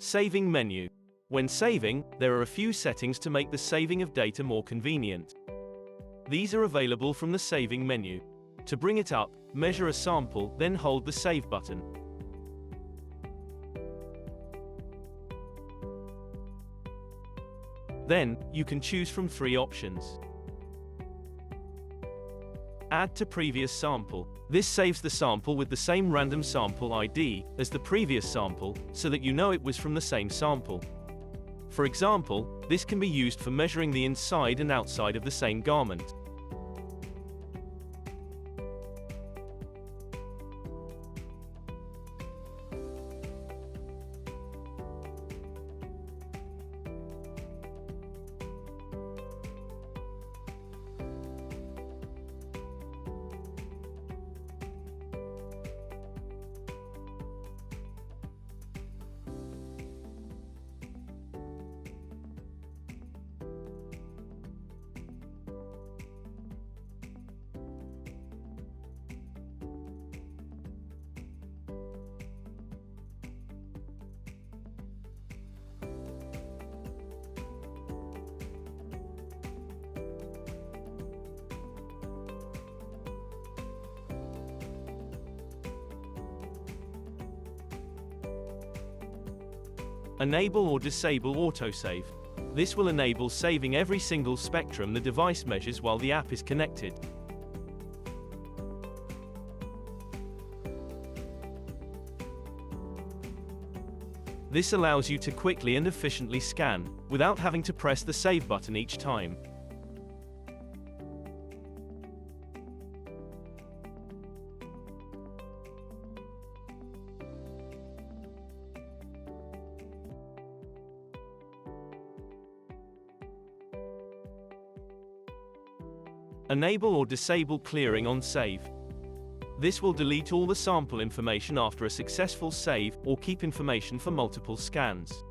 Saving menu. When saving, there are a few settings to make the saving of data more convenient. These are available from the saving menu. To bring it up, measure a sample, then hold the save button. Then, you can choose from 3 options. Add to previous sample. This saves the sample with the same random sample ID as the previous sample, so that you know it was from the same sample. For example, this can be used for measuring the inside and outside of the same garment. Enable or disable autosave. This will enable saving every single spectrum the device measures while the app is connected. This allows you to quickly and efficiently scan, without having to press the save button each time. Enable or disable clearing on save. This will delete all the sample information after a successful save, or keep information for multiple scans.